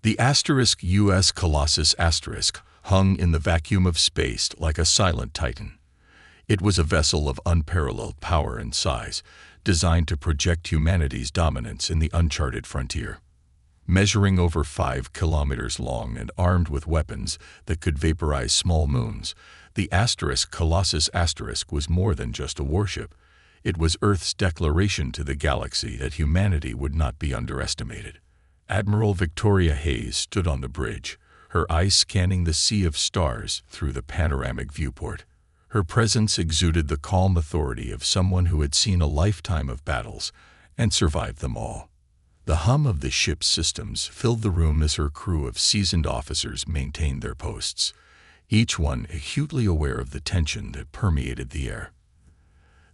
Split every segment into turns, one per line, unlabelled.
The US Colossus hung in the vacuum of space like a silent titan. It was a vessel of unparalleled power and size, designed to project humanity's dominance in the uncharted frontier. Measuring over 5 kilometers long and armed with weapons that could vaporize small moons, the Colossus was more than just a warship. It was Earth's declaration to the galaxy that humanity would not be underestimated. Admiral Victoria Hayes stood on the bridge, her eyes scanning the sea of stars through the panoramic viewport. Her presence exuded the calm authority of someone who had seen a lifetime of battles and survived them all. The hum of the ship's systems filled the room as her crew of seasoned officers maintained their posts, each one acutely aware of the tension that permeated the air.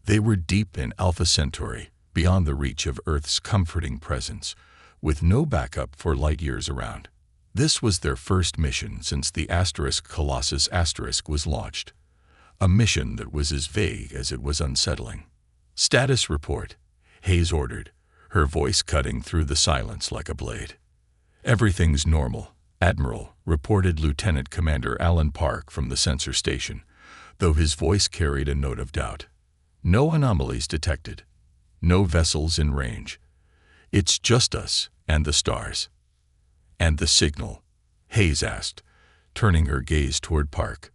They were deep in Alpha Centauri, beyond the reach of Earth's comforting presence, with no backup for light years around. This was their first mission since the Colossus was launched. A mission that was as vague as it was unsettling. "Status report," Hayes ordered, her voice cutting through the silence like a blade. "Everything's normal, Admiral," reported Lieutenant Commander Alan Park from the sensor station, though his voice carried a note of doubt. "No anomalies detected. No vessels in range. It's just us and the stars." "And the signal?" Hayes asked, turning her gaze toward Park.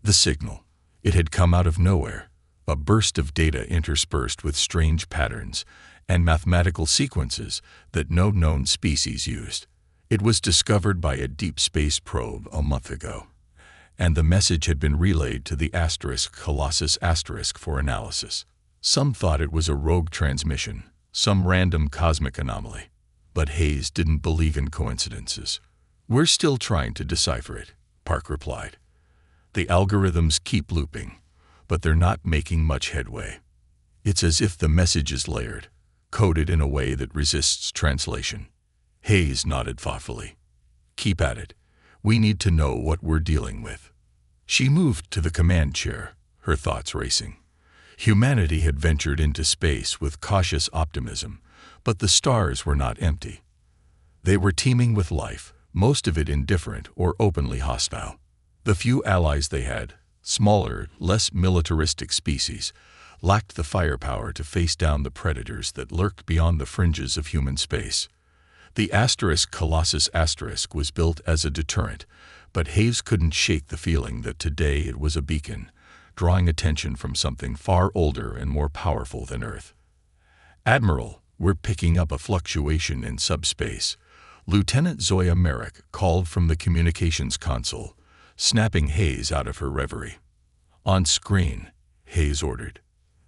The signal. It had come out of nowhere, a burst of data interspersed with strange patterns and mathematical sequences that no known species used. It was discovered by a deep space probe a month ago, and the message had been relayed to the Colossus for analysis. Some thought it was a rogue transmission, some random cosmic anomaly. But Hayes didn't believe in coincidences. "We're still trying to decipher it," Park replied. "The algorithms keep looping, but they're not making much headway. It's as if the message is layered, coded in a way that resists translation." Hayes nodded thoughtfully. "Keep at it. We need to know what we're dealing with." She moved to the command chair, her thoughts racing. Humanity had ventured into space with cautious optimism, but the stars were not empty. They were teeming with life, most of it indifferent or openly hostile. The few allies they had, smaller, less militaristic species, lacked the firepower to face down the predators that lurked beyond the fringes of human space. The Colossus was built as a deterrent, but Hayes couldn't shake the feeling that today it was a beacon, drawing attention from something far older and more powerful than Earth. "Admiral, we're picking up a fluctuation in subspace," Lieutenant Zoya Merrick called from the communications console, snapping Hayes out of her reverie. "On screen," Hayes ordered.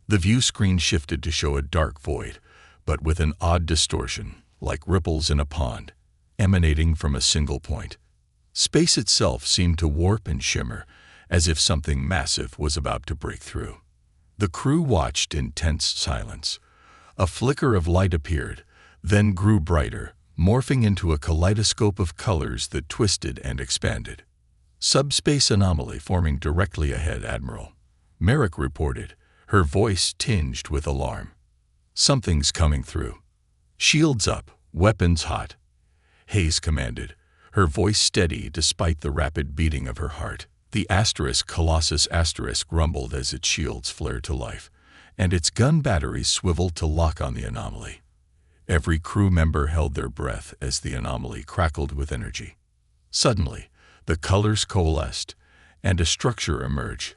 The view screen shifted to show a dark void, but with an odd distortion, like ripples in a pond, emanating from a single point. Space itself seemed to warp and shimmer, as if something massive was about to break through. The crew watched in tense silence. A flicker of light appeared, then grew brighter, morphing into a kaleidoscope of colors that twisted and expanded. "Subspace anomaly forming directly ahead, Admiral," Merrick reported, her voice tinged with alarm. "Something's coming through." "Shields up, weapons hot," Hayes commanded, her voice steady despite the rapid beating of her heart. The Colossus rumbled as its shields flared to life, and its gun batteries swiveled to lock on the anomaly. Every crew member held their breath as the anomaly crackled with energy. Suddenly, the colors coalesced, and a structure emerged,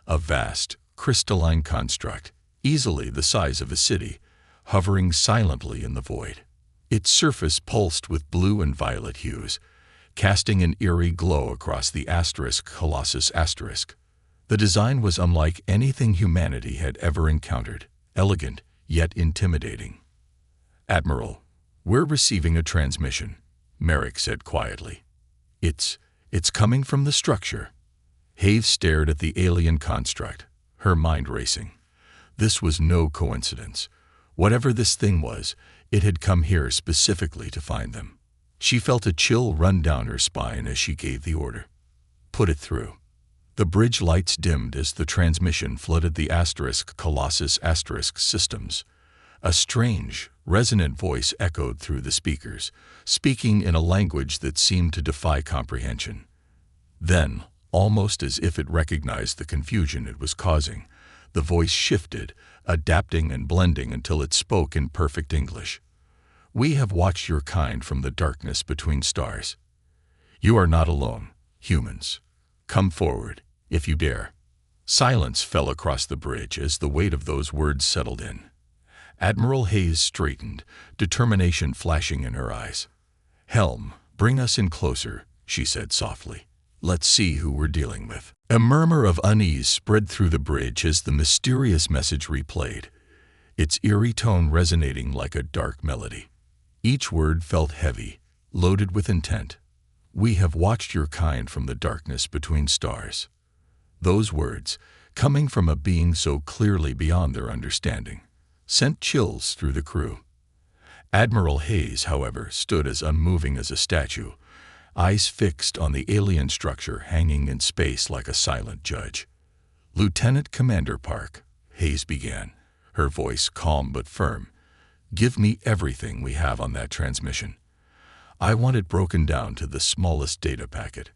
a vast, crystalline construct, easily the size of a city, hovering silently in the void. Its surface pulsed with blue and violet hues, casting an eerie glow across the Colossus. The design was unlike anything humanity had ever encountered, elegant yet intimidating. "Admiral, we're receiving a transmission," Merrick said quietly. It's coming from the structure." Hayes stared at the alien construct, her mind racing. This was no coincidence. Whatever this thing was, it had come here specifically to find them. She felt a chill run down her spine as she gave the order. "Put it through." The bridge lights dimmed as the transmission flooded the Colossus systems. A strange, resonant voice echoed through the speakers, speaking in a language that seemed to defy comprehension. Then, almost as if it recognized the confusion it was causing, the voice shifted, adapting and blending until it spoke in perfect English. "We have watched your kind from the darkness between stars. You are not alone, humans. Come forward, if you dare." Silence fell across the bridge as the weight of those words settled in. Admiral Hayes straightened, determination flashing in her eyes. "Helm, bring us in closer," she said softly. "Let's see who we're dealing with." A murmur of unease spread through the bridge as the mysterious message replayed, its eerie tone resonating like a dark melody. Each word felt heavy, loaded with intent. "We have watched your kind from the darkness between stars." Those words, coming from a being so clearly beyond their understanding, sent chills through the crew. Admiral Hayes, however, stood as unmoving as a statue, eyes fixed on the alien structure hanging in space like a silent judge. "Lieutenant Commander Park," Hayes began, her voice calm but firm, "give me everything we have on that transmission. I want it broken down to the smallest data packet."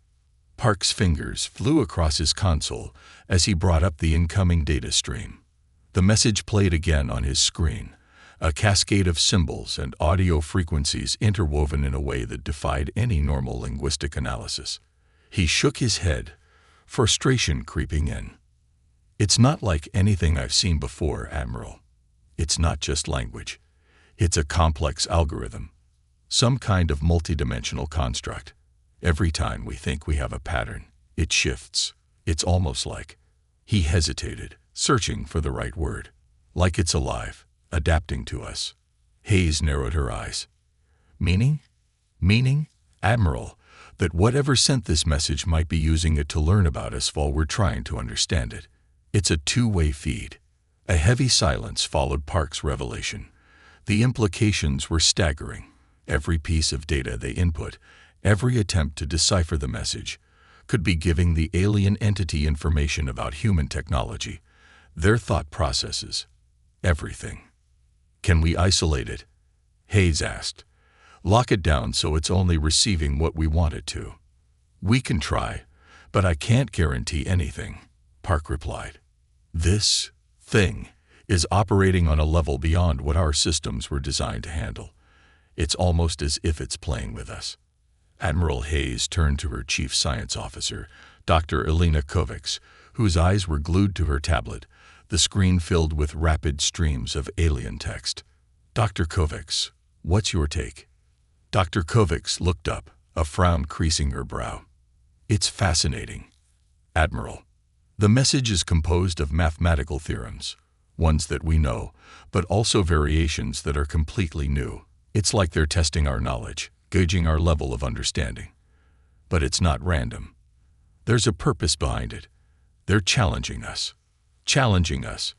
Park's fingers flew across his console as he brought up the incoming data stream. The message played again on his screen, a cascade of symbols and audio frequencies interwoven in a way that defied any normal linguistic analysis. He shook his head, frustration creeping in. "It's not like anything I've seen before, Admiral. It's not just language. It's a complex algorithm, some kind of multidimensional construct. Every time we think we have a pattern, it shifts. It's almost like..." He hesitated, searching for the right word. "Like it's alive, adapting to us." Hayes narrowed her eyes. "Meaning? Meaning, Admiral, that whatever sent this message might be using it to learn about us while we're trying to understand it. It's a two-way feed." A heavy silence followed Park's revelation. The implications were staggering. Every piece of data they input, every attempt to decipher the message, could be giving the alien entity information about human technology, their thought processes, everything. "Can we isolate it?" Hayes asked. "Lock it down so it's only receiving what we want it to." "We can try, but I can't guarantee anything," Park replied. "This thing is operating on a level beyond what our systems were designed to handle. It's almost as if it's playing with us." Admiral Hayes turned to her chief science officer, Dr. Elena Kovacs, whose eyes were glued to her tablet, the screen filled with rapid streams of alien text. "Dr. Kovacs, what's your take?" Dr. Kovacs looked up, a frown creasing her brow. "It's fascinating, Admiral. The message is composed of mathematical theorems, ones that we know, but also variations that are completely new. It's like they're testing our knowledge, gauging our level of understanding. But it's not random. There's a purpose behind it. They're challenging us." "Challenging us,"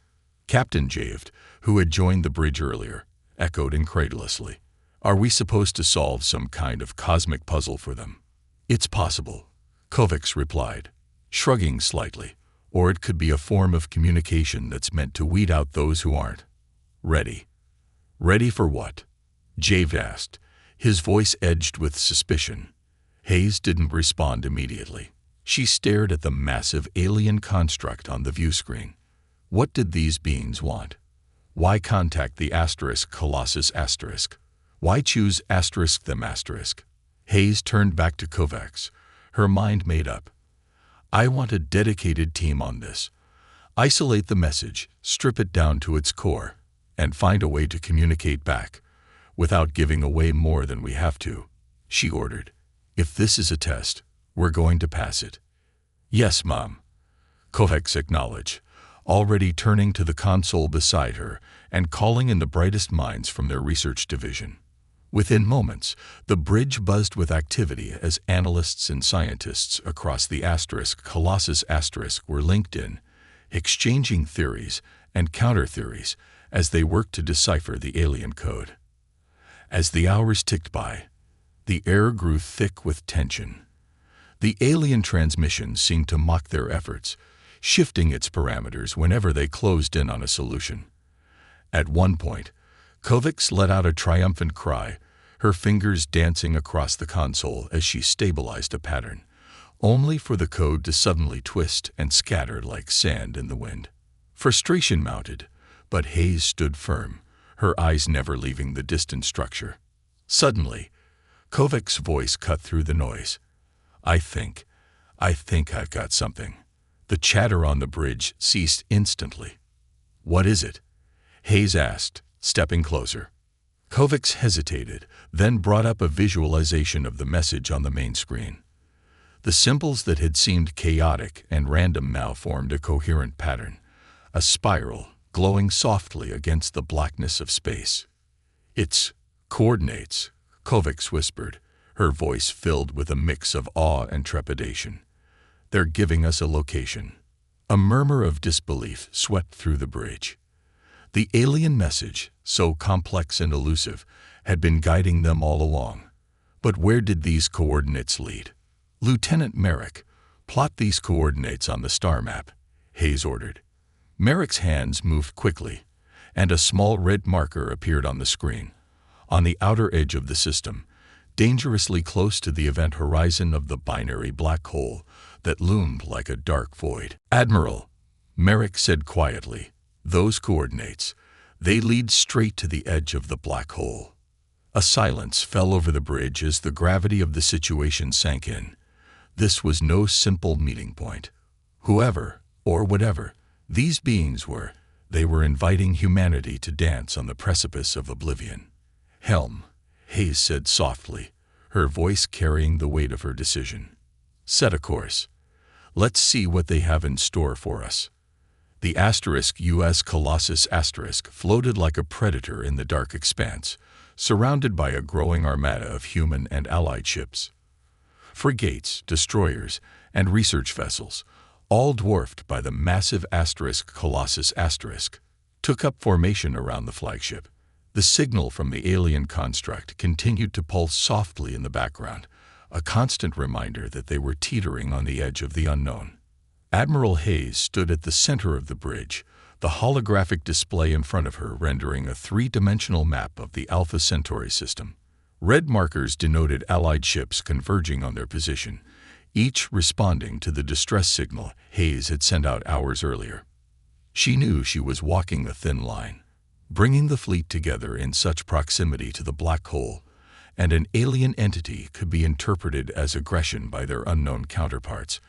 Captain Javed, who had joined the bridge earlier, echoed incredulously. "Are we supposed to solve some kind of cosmic puzzle for them?" "It's possible," Kovacs replied, shrugging slightly, "or it could be a form of communication that's meant to weed out those who aren't ready." "Ready for what?" Javed asked, his voice edged with suspicion. Hayes didn't respond immediately. She stared at the massive alien construct on the view screen. What did these beings want? Why contact the asterisk Colossus asterisk? Why choose asterisk them asterisk? Hayes turned back to Kovacs, her mind made up. "I want a dedicated team on this. Isolate the message, strip it down to its core, and find a way to communicate back, without giving away more than we have to," she ordered. "If this is a test, we're going to pass it." "Yes, Mom," Kovacs acknowledged, already turning to the console beside her and calling in the brightest minds from their research division. Within moments, the bridge buzzed with activity as analysts and scientists across the asterisk Colossus asterisk were linked in, exchanging theories and counter-theories as they worked to decipher the alien code. As the hours ticked by, the air grew thick with tension. The alien transmission seemed to mock their efforts, shifting its parameters whenever they closed in on a solution. At one point, Kovacs let out a triumphant cry, her fingers dancing across the console as she stabilized a pattern, only for the code to suddenly twist and scatter like sand in the wind. Frustration mounted, but Hayes stood firm, her eyes never leaving the distant structure. Suddenly, Kovacs' voice cut through the noise. I think I've got something." The chatter on the bridge ceased instantly. "What is it?" Hayes asked, stepping closer. Kovacs hesitated, then brought up a visualization of the message on the main screen. The symbols that had seemed chaotic and random now formed a coherent pattern, a spiral glowing softly against the blackness of space. "It's coordinates," Kovacs whispered, her voice filled with a mix of awe and trepidation. "They're giving us a location." A murmur of disbelief swept through the bridge. The alien message, so complex and elusive, had been guiding them all along. But where did these coordinates lead? "Lieutenant Merrick, plot these coordinates on the star map," Hayes ordered. Merrick's hands moved quickly, and a small red marker appeared on the screen, on the outer edge of the system, dangerously close to the event horizon of the binary black hole that loomed like a dark void. "Admiral," Merrick said quietly, "those coordinates, they lead straight to the edge of the black hole." A silence fell over the bridge as the gravity of the situation sank in. This was no simple meeting point. Whoever, or whatever, these beings were, they were inviting humanity to dance on the precipice of oblivion. "Helm," Hayes said softly, her voice carrying the weight of her decision. "Set a course. Let's see what they have in store for us." The US Colossus floated like a predator in the dark expanse, surrounded by a growing armada of human and allied ships. Frigates, destroyers, and research vessels, all dwarfed by the massive Colossus took up formation around the flagship. The signal from the alien construct continued to pulse softly in the background, a constant reminder that they were teetering on the edge of the unknown. Admiral Hayes stood at the center of the bridge, the holographic display in front of her rendering a three-dimensional map of the Alpha Centauri system. Red markers denoted Allied ships converging on their position, each responding to the distress signal Hayes had sent out hours earlier. She knew she was walking a thin line. Bringing the fleet together in such proximity to the black hole and an alien entity could be interpreted as aggression by their unknown counterparts,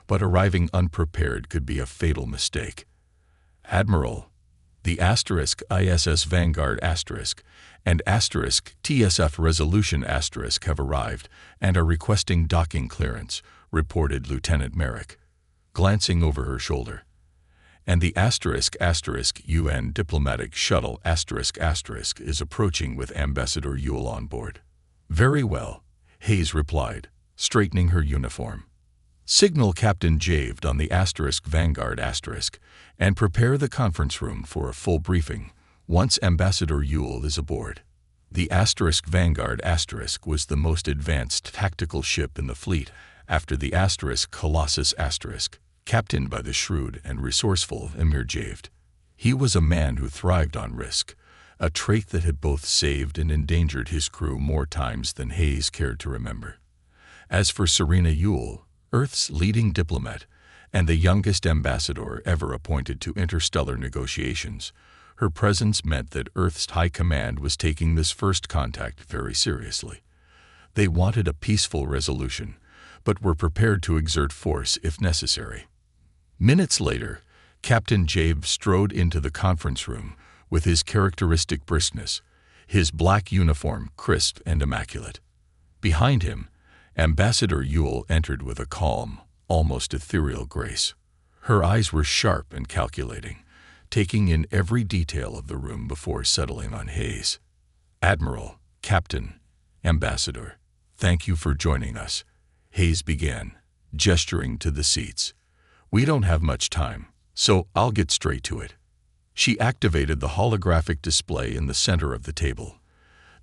but arriving unprepared could be a fatal mistake. "Admiral, the ISS Vanguard and TSF Resolution have arrived and are requesting docking clearance," reported Lieutenant Merrick, glancing over her shoulder. "And the UN diplomatic shuttle is approaching with Ambassador Yule on board." "Very well," Hayes replied, straightening her uniform. "Signal Captain Javed on the Vanguard and prepare the conference room for a full briefing once Ambassador Yule is aboard." The Vanguard was the most advanced tactical ship in the fleet after the Colossus captained by the shrewd and resourceful Emir Javed. He was a man who thrived on risk, a trait that had both saved and endangered his crew more times than Hayes cared to remember. As for Serena Yule, Earth's leading diplomat and the youngest ambassador ever appointed to interstellar negotiations, her presence meant that Earth's high command was taking this first contact very seriously. They wanted a peaceful resolution, but were prepared to exert force if necessary. Minutes later, Captain Jabe strode into the conference room with his characteristic briskness, his black uniform crisp and immaculate. Behind him, Ambassador Yule entered with a calm, almost ethereal grace. Her eyes were sharp and calculating, taking in every detail of the room before settling on Hayes. "Admiral, Captain, Ambassador, thank you for joining us," Hayes began, gesturing to the seats. "We don't have much time, so I'll get straight to it." She activated the holographic display in the center of the table.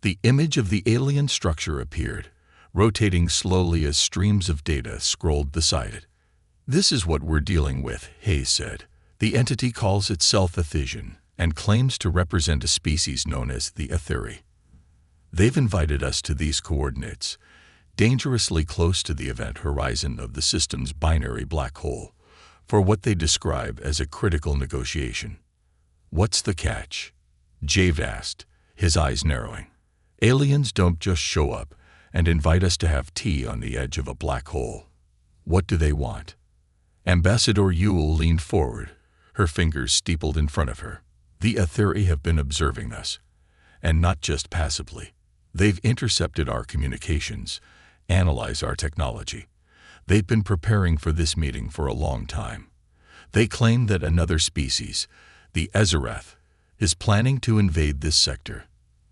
The image of the alien structure appeared, rotating slowly as streams of data scrolled beside it. "This is what we're dealing with," Hayes said. "The entity calls itself Ethesian, and claims to represent a species known as the Etheri. They've invited us to these coordinates, dangerously close to the event horizon of the system's binary black hole, for what they describe as a critical negotiation. What's the catch? Jave asked, his eyes narrowing. Aliens don't just show up and invite us to have tea on the edge of a black hole. What do they want? Ambassador Yule leaned forward, her fingers steepled in front of her. The Etheri have been observing us, and not just passively. They've intercepted our communications, analyzed our technology. They've been preparing for this meeting for a long time. They claim that another species, the Ezerath, is planning to invade this sector.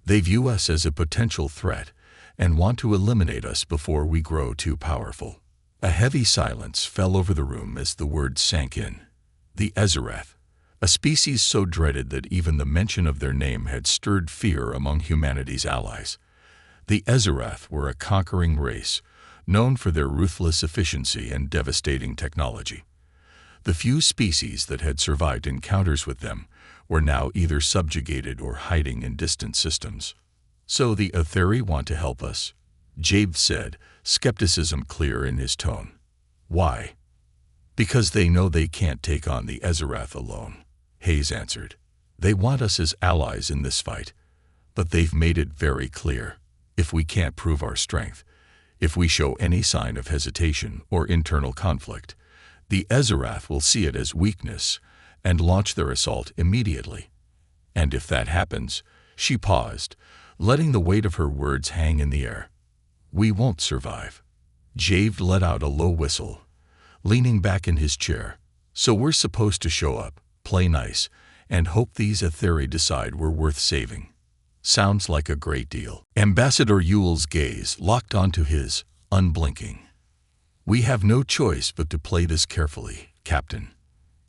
They view us as a potential threat and want to eliminate us before we grow too powerful. A heavy silence fell over the room as the words sank in. The Ezerath, a species so dreaded that even the mention of their name had stirred fear among humanity's allies. The Ezerath were a conquering race, known for their ruthless efficiency and devastating technology. The few species that had survived encounters with them were now either subjugated or hiding in distant systems. So the Etheri want to help us? Jave said, skepticism clear in his tone. Why? Because they know they can't take on the Ezerath alone, Hayes answered. They want us as allies in this fight, but they've made it very clear. If we can't prove our strength, if we show any sign of hesitation or internal conflict, the Ezerath will see it as weakness and launch their assault immediately. And if that happens, she paused, letting the weight of her words hang in the air. We won't survive. Jave let out a low whistle, leaning back in his chair. So we're supposed to show up, play nice, and hope these Etheri decide we're worth saving. Sounds like a great deal. Ambassador Yule's gaze locked onto his, unblinking. We have no choice but to play this carefully, Captain.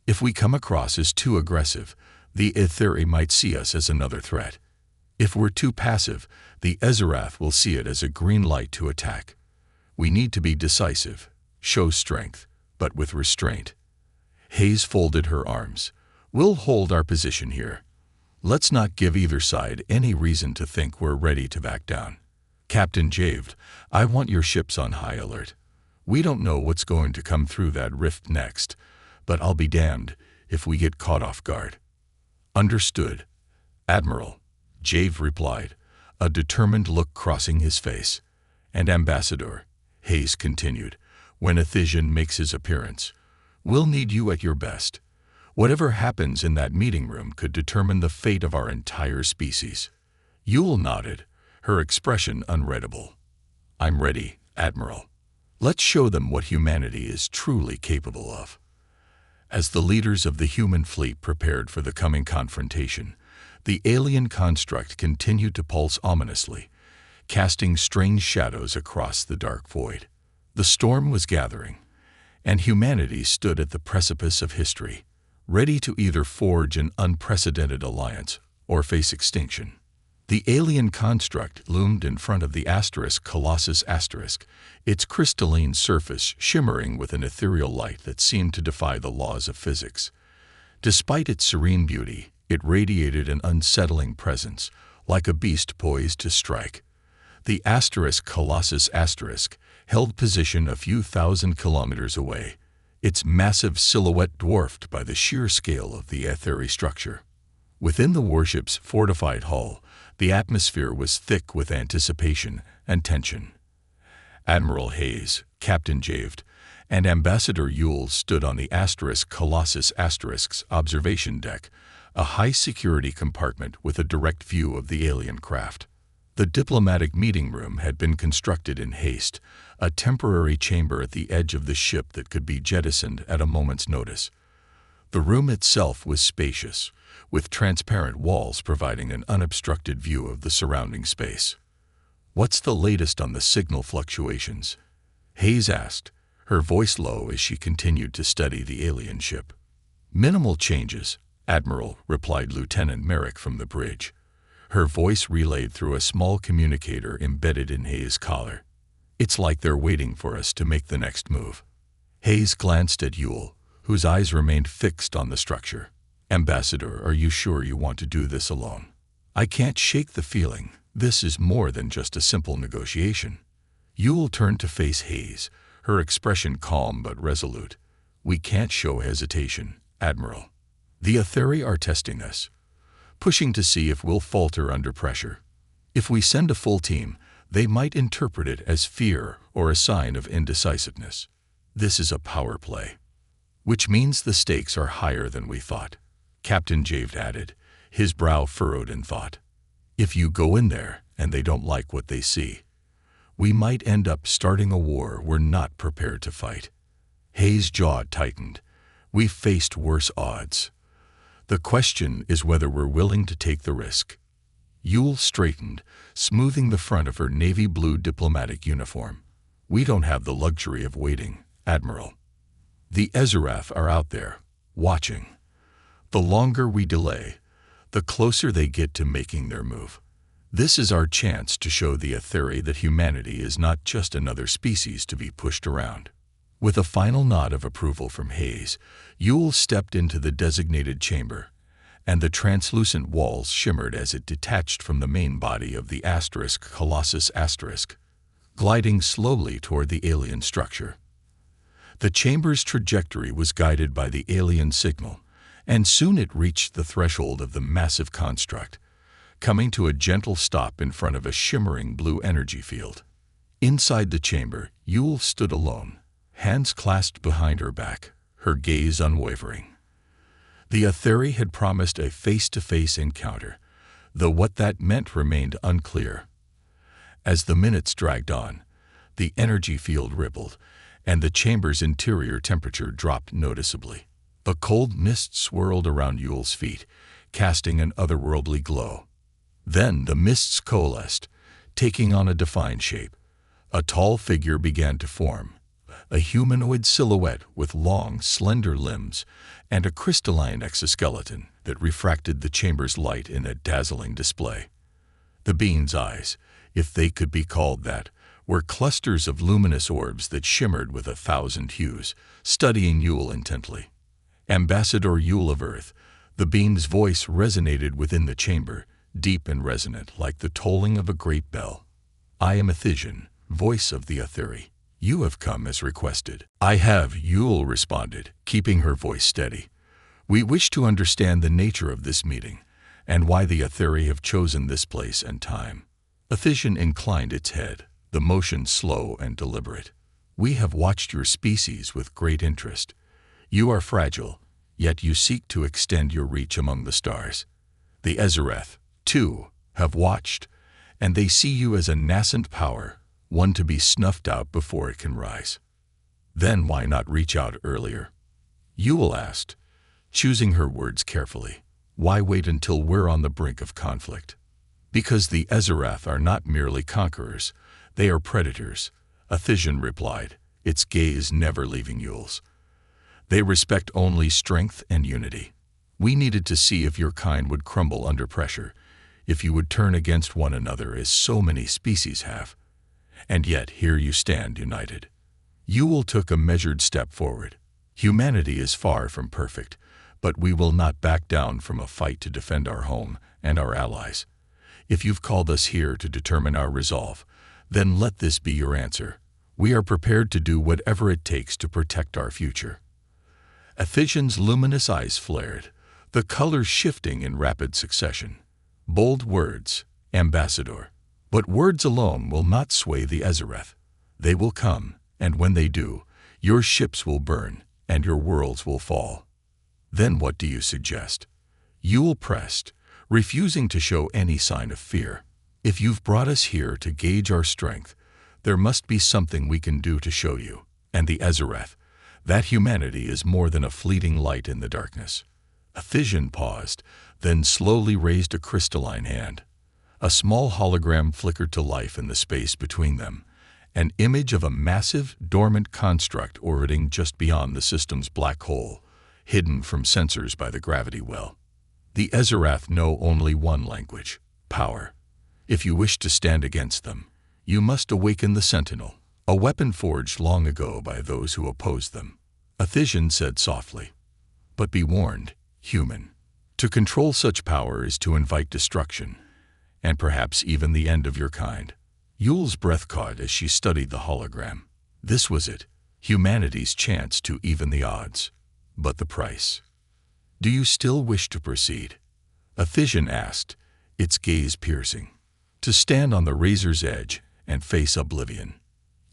If we come across as too aggressive, the Etheri might see us as another threat. If we're too passive, the Ezerath will see it as a green light to attack. We need to be decisive, show strength, but with restraint. Hayes folded her arms. We'll hold our position here. Let's not give either side any reason to think we're ready to back down. Captain Javed, I want your ships on high alert. We don't know what's going to come through that rift next, but I'll be damned if we get caught off guard. Understood, Admiral, Jave replied, a determined look crossing his face. And Ambassador, Hayes continued, when Ethesian makes his appearance, we'll need you at your best. Whatever happens in that meeting room could determine the fate of our entire species. Yule nodded, her expression unreadable. I'm ready, Admiral. Let's show them what humanity is truly capable of. As the leaders of the human fleet prepared for the coming confrontation, the alien construct continued to pulse ominously, casting strange shadows across the dark void. The storm was gathering, and humanity stood at the precipice of history, ready to either forge an unprecedented alliance or face extinction. The alien construct loomed in front of the Colossus *, its crystalline surface shimmering with an ethereal light that seemed to defy the laws of physics. Despite its serene beauty, it radiated an unsettling presence, like a beast poised to strike. The Colossus * held position a few thousand kilometers away, its massive silhouette dwarfed by the sheer scale of the Etheri structure. Within the warship's fortified hull, the atmosphere was thick with anticipation and tension. Admiral Hayes, Captain Javed, and Ambassador Yule stood on the Colossus *'s observation deck, a high-security compartment with a direct view of the alien craft. The diplomatic meeting room had been constructed in haste, a temporary chamber at the edge of the ship that could be jettisoned at a moment's notice. The room itself was spacious, with transparent walls providing an unobstructed view of the surrounding space. What's the latest on the signal fluctuations? Hayes asked, her voice low as she continued to study the alien ship. Minimal changes, Admiral, replied Lieutenant Merrick from the bridge, her voice relayed through a small communicator embedded in Hayes' collar. It's like they're waiting for us to make the next move. Hayes glanced at Yule, whose eyes remained fixed on the structure. Ambassador, are you sure you want to do this alone? I can't shake the feeling. This is more than just a simple negotiation. Yule turned to face Hayes, her expression calm but resolute. We can't show hesitation, Admiral. The Aetheri are testing us, pushing to see if we'll falter under pressure. If we send a full team, they might interpret it as fear or a sign of indecisiveness. This is a power play, which means the stakes are higher than we thought, Captain Javed added, his brow furrowed in thought. If you go in there and they don't like what they see, we might end up starting a war we're not prepared to fight. Hayes' jaw tightened. We've faced worse odds. The question is whether we're willing to take the risk. Yule straightened, smoothing the front of her navy blue diplomatic uniform. We don't have the luxury of waiting, Admiral. The Ezerath are out there, watching. The longer we delay, the closer they get to making their move. This is our chance to show the Aetheri that humanity is not just another species to be pushed around. With a final nod of approval from Hayes, Yule stepped into the designated chamber, and the translucent walls shimmered as it detached from the main body of the Colossus *, gliding slowly toward the alien structure. The chamber's trajectory was guided by the alien signal, and soon it reached the threshold of the massive construct, coming to a gentle stop in front of a shimmering blue energy field. Inside the chamber, Yule stood alone, hands clasped behind her back, her gaze unwavering. The Aetheri had promised a face-to-face encounter, though what that meant remained unclear. As the minutes dragged on, the energy field rippled, and the chamber's interior temperature dropped noticeably. A cold mist swirled around Yule's feet, casting an otherworldly glow. Then the mists coalesced, taking on a defined shape. A tall figure began to form, a humanoid silhouette with long, slender limbs and a crystalline exoskeleton that refracted the chamber's light in a dazzling display. The being's eyes, if they could be called that, were clusters of luminous orbs that shimmered with 1,000 hues, studying Yule intently. Ambassador Yule of Earth, the being's voice resonated within the chamber, deep and resonant like the tolling of a great bell. I am Aetherian, voice of the Aetheri. You have come as requested. I have, Yule responded, keeping her voice steady. We wish to understand the nature of this meeting, and why the Aetheri have chosen this place and time. Aetherian inclined its head, the motion slow and deliberate. We have watched your species with great interest. You are fragile, yet you seek to extend your reach among the stars. The Ezerath, too, have watched, and they see you as a nascent power, one to be snuffed out before it can rise. Then why not reach out earlier? Yule asked, choosing her words carefully. Why wait until we're on the brink of conflict? Because the Ezerath are not merely conquerors, they are predators, Aetherian replied, its gaze never leaving Yule's. They respect only strength and unity. We needed to see if your kind would crumble under pressure, if you would turn against one another as so many species have. And yet here you stand united. Yule took a measured step forward. Humanity is far from perfect, but we will not back down from a fight to defend our home and our allies. If you've called us here to determine our resolve, then let this be your answer. We are prepared to do whatever it takes to protect our future. Aetherian's luminous eyes flared, the colors shifting in rapid succession. Bold words, Ambassador. But words alone will not sway the Ezerath. They will come, and when they do, your ships will burn, and your worlds will fall. Then what do you suggest? Yule pressed, refusing to show any sign of fear. If you've brought us here to gauge our strength, there must be something we can do to show you, and the Ezerath, that humanity is more than a fleeting light in the darkness. Aetherian paused, then slowly raised a crystalline hand. A small hologram flickered to life in the space between them, an image of a massive, dormant construct orbiting just beyond the system's black hole, hidden from sensors by the gravity well. The Ezerath know only one language, power. If you wish to stand against them, you must awaken the Sentinel, a weapon forged long ago by those who opposed them. Aetherian said softly, but be warned, human, To control such power is to invite destruction, and perhaps even the end of your kind. Yule's breath caught as she studied the hologram. This was it, humanity's chance to even the odds. But the price. Do you still wish to proceed? Ephesian asked, its gaze piercing. To stand on the razor's edge and face oblivion.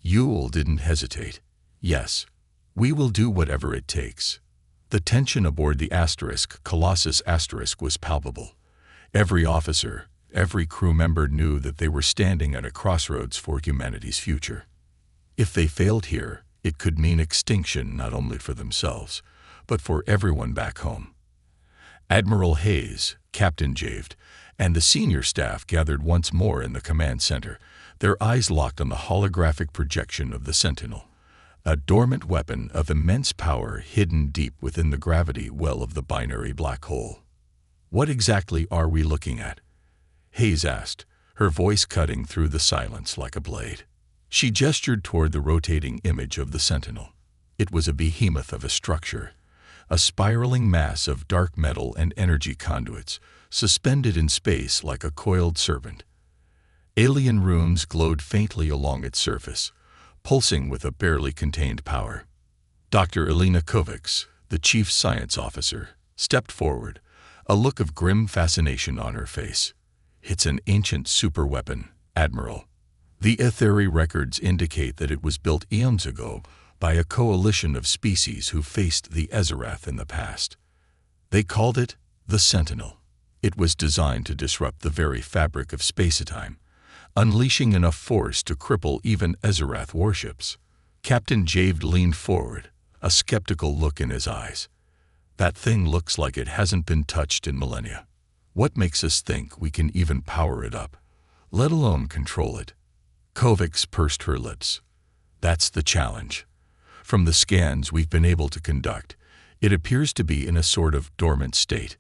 Yule didn't hesitate. Yes, we will do whatever it takes. The tension aboard the Colossus was palpable. Every officer, every crew member knew that they were standing at a crossroads for humanity's future. If they failed here, it could mean extinction not only for themselves, but for everyone back home. Admiral Hayes, Captain Javed, and the senior staff gathered once more in the command center, their eyes locked on the holographic projection of the Sentinel, a dormant weapon of immense power hidden deep within the gravity well of the binary black hole. What exactly are we looking at? Hayes asked, her voice cutting through the silence like a blade. She gestured toward the rotating image of the Sentinel. It was a behemoth of a structure, a spiraling mass of dark metal and energy conduits, suspended in space like a coiled serpent. Alien rooms glowed faintly along its surface, pulsing with a barely contained power. Dr. Elena Kovacs, the chief science officer, stepped forward, a look of grim fascination on her face. It's an ancient superweapon, Admiral. The Etheri records indicate that it was built eons ago by a coalition of species who faced the Ezerath in the past. They called it the Sentinel. It was designed to disrupt the very fabric of space-time, unleashing enough force to cripple even Ezerath warships. Captain Javed leaned forward, a skeptical look in his eyes. That thing looks like it hasn't been touched in millennia. What makes us think we can even power it up, let alone control it? Kovacs pursed her lips. That's the challenge. From the scans we've been able to conduct, it appears to be in a sort of dormant state.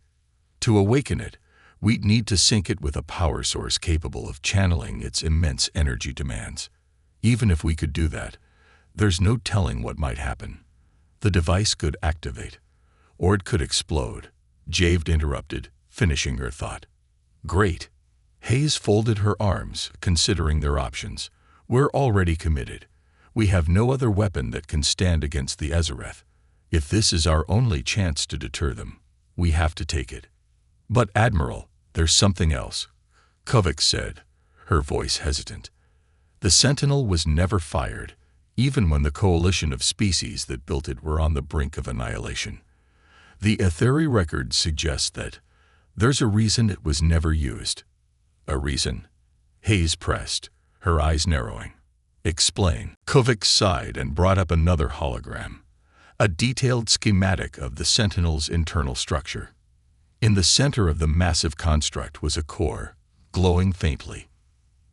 To awaken it, we'd need to sync it with a power source capable of channeling its immense energy demands. Even if we could do that, there's no telling what might happen. The device could activate, or it could explode. Javed interrupted, finishing her thought. Great. Hayes folded her arms, considering their options. We're already committed. We have no other weapon that can stand against the Ezerath. If this is our only chance to deter them, we have to take it. But Admiral, there's something else, Kovacs said, her voice hesitant. The Sentinel was never fired, even when the coalition of species that built it were on the brink of annihilation. The Etheri records suggest that there's a reason it was never used. A reason? Hayes pressed, her eyes narrowing. Explain. Kovacs sighed and brought up another hologram, a detailed schematic of the Sentinel's internal structure. In the center of the massive construct was a core, glowing faintly.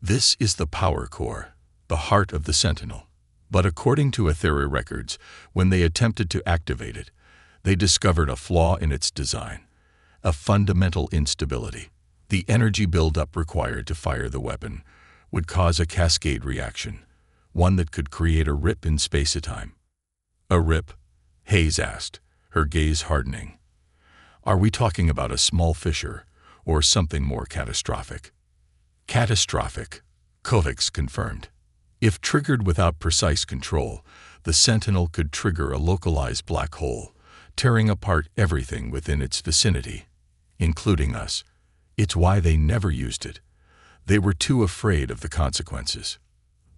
This is the power core, the heart of the Sentinel. But according to Etheri records, when they attempted to activate it, they discovered a flaw in its design, a fundamental instability. The energy buildup required to fire the weapon would cause a cascade reaction, one that could create a rip in space-time. A rip? Hayes asked, her gaze hardening. Are we talking about a small fissure, or something more catastrophic? Catastrophic, Kovacs confirmed. If triggered without precise control, the Sentinel could trigger a localized black hole, tearing apart everything within its vicinity, including us. It's why they never used it. They were too afraid of the consequences.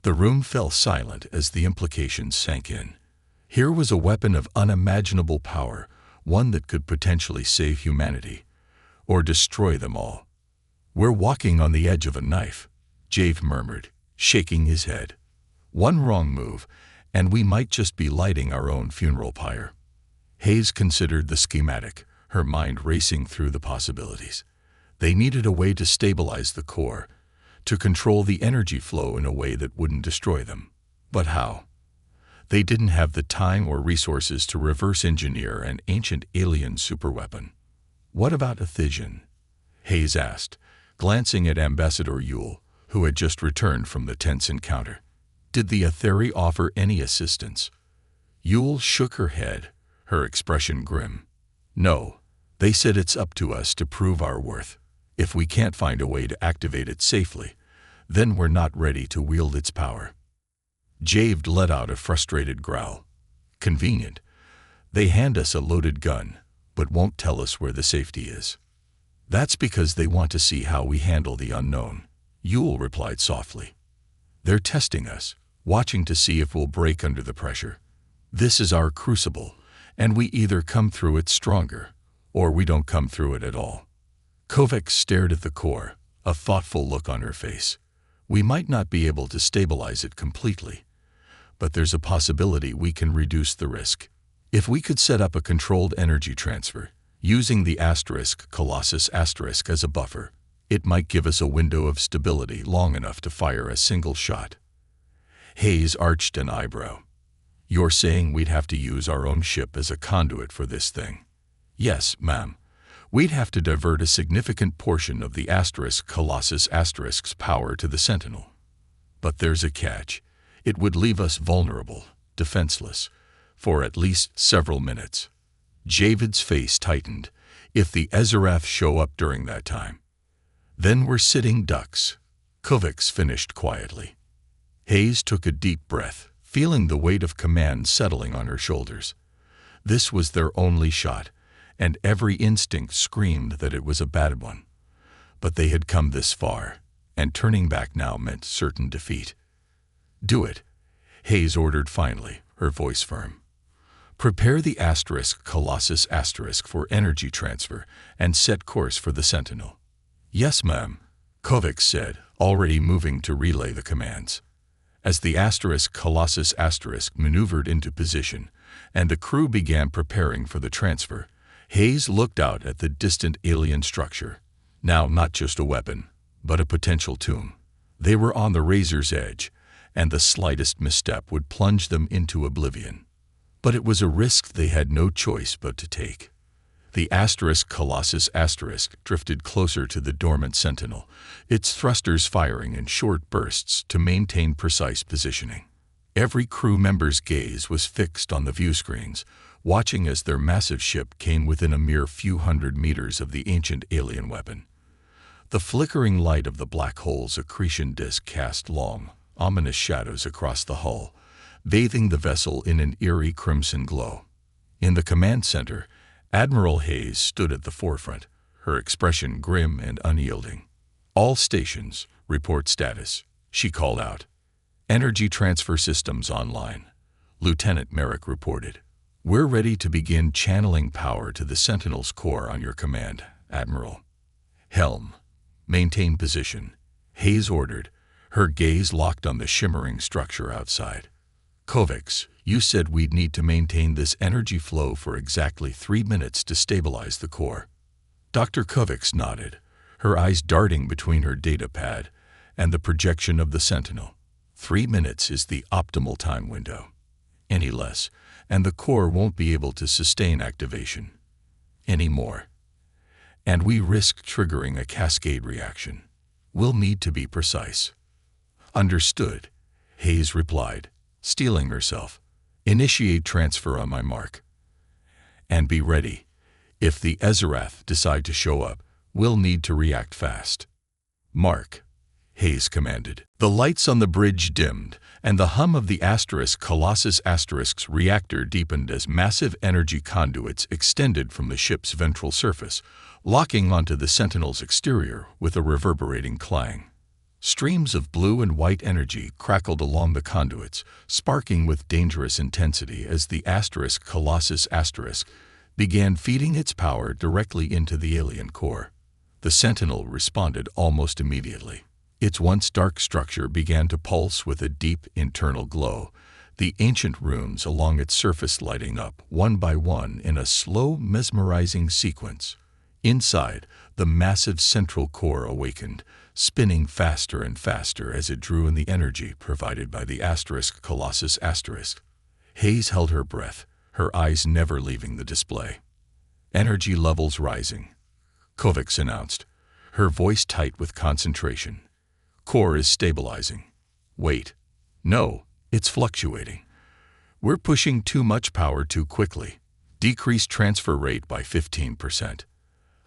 The room fell silent as the implications sank in. Here was a weapon of unimaginable power, one that could potentially save humanity, or destroy them all. We're walking on the edge of a knife, Jave murmured, shaking his head. One wrong move, and we might just be lighting our own funeral pyre. Hayes considered the schematic, her mind racing through the possibilities. They needed a way to stabilize the core, to control the energy flow in a way that wouldn't destroy them. But how? They didn't have the time or resources to reverse engineer an ancient alien superweapon. What about Ephesian? Hayes asked, glancing at Ambassador Yule, who had just returned from the tense encounter. Did the Etheri offer any assistance? Yule shook her head, her expression grim. No, They said it's up to us to prove our worth. If we can't find a way to activate it safely, then we're not ready to wield its power. Javed let out a frustrated growl. Convenient. They hand us a loaded gun, but won't tell us where the safety is. That's because they want to see how we handle the unknown, Yule replied softly. They're testing us, watching to see if we'll break under the pressure. This is our crucible, and we either come through it stronger, or we don't come through it at all. Kovacs stared at the core, a thoughtful look on her face. We might not be able to stabilize it completely, but there's a possibility we can reduce the risk. If we could set up a controlled energy transfer, using the Colossus as a buffer, it might give us a window of stability long enough to fire a single shot. Hayes arched an eyebrow. You're saying we'd have to use our own ship as a conduit for this thing? Yes, ma'am. We'd have to divert a significant portion of the Colossus' power to the Sentinel. But there's a catch. It would leave us vulnerable, defenseless, for at least several minutes. Javid's face tightened. If the Ezerath show up during that time, then we're sitting ducks, Kovacs finished quietly. Hayes took a deep breath, feeling the weight of command settling on her shoulders. This was their only shot, and every instinct screamed that it was a bad one. But they had come this far, and turning back now meant certain defeat. Do it, Hayes ordered finally, her voice firm. Prepare the Colossus for energy transfer and set course for the Sentinel. Yes, ma'am, Kovacs said, already moving to relay the commands. As the Colossus maneuvered into position and the crew began preparing for the transfer, Hayes looked out at the distant alien structure. Now not just a weapon, but a potential tomb. They were on the razor's edge, and the slightest misstep would plunge them into oblivion. But it was a risk they had no choice but to take. The Colossus drifted closer to the dormant Sentinel, its thrusters firing in short bursts to maintain precise positioning. Every crew member's gaze was fixed on the view screens, watching as their massive ship came within a mere few hundred meters of the ancient alien weapon. The flickering light of the black hole's accretion disk cast long, ominous shadows across the hull, bathing the vessel in an eerie crimson glow. In the command center, Admiral Hayes stood at the forefront, her expression grim and unyielding. All stations, report status, she called out. Energy transfer systems online, Lieutenant Merrick reported. We're ready to begin channeling power to the Sentinel's core on your command, Admiral. Helm, maintain position, Hayes ordered, her gaze locked on the shimmering structure outside. Kovacs, you said we'd need to maintain this energy flow for exactly 3 minutes to stabilize the core. Dr. Kovacs nodded, her eyes darting between her data pad and the projection of the Sentinel. 3 minutes is the optimal time window. Any less, and the core won't be able to sustain activation. Any more. And we risk triggering a cascade reaction. We'll need to be precise. Understood, Hayes replied, steeling herself. Initiate transfer on my mark. And be ready. If the Ezerath decide to show up, we'll need to react fast. Mark, Hayes commanded. The lights on the bridge dimmed, and the hum of the Colossus reactor deepened as massive energy conduits extended from the ship's ventral surface, locking onto the Sentinel's exterior with a reverberating clang. Streams of blue and white energy crackled along the conduits, sparking with dangerous intensity as the Colossus began feeding its power directly into the alien core. The Sentinel responded almost immediately. Its once dark structure began to pulse with a deep internal glow, the ancient runes along its surface lighting up one by one in a slow, mesmerizing sequence. Inside, the massive central core awakened, spinning faster and faster as it drew in the energy provided by the Colossus. Hayes held her breath, her eyes never leaving the display. Energy levels rising, Kovacs announced, her voice tight with concentration. Core is stabilizing. Wait. No, it's fluctuating. We're pushing too much power too quickly. Decrease transfer rate by 15%.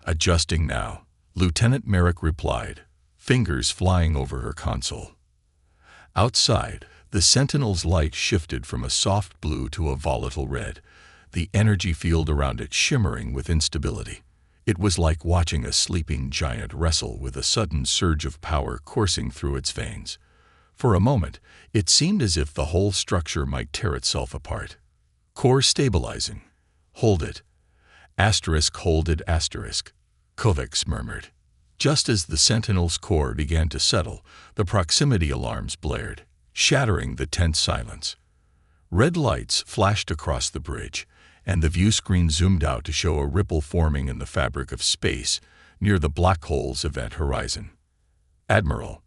Adjusting now, Lieutenant Merrick replied, fingers flying over her console. Outside, the Sentinel's light shifted from a soft blue to a volatile red, the energy field around it shimmering with instability. It was like watching a sleeping giant wrestle with a sudden surge of power coursing through its veins. For a moment, it seemed as if the whole structure might tear itself apart. Core stabilizing. Hold it. Hold it, Kovacs murmured. Just as the Sentinel's core began to settle, the proximity alarms blared, shattering the tense silence. Red lights flashed across the bridge, and the view screen zoomed out to show a ripple forming in the fabric of space near the black hole's event horizon. Admiral,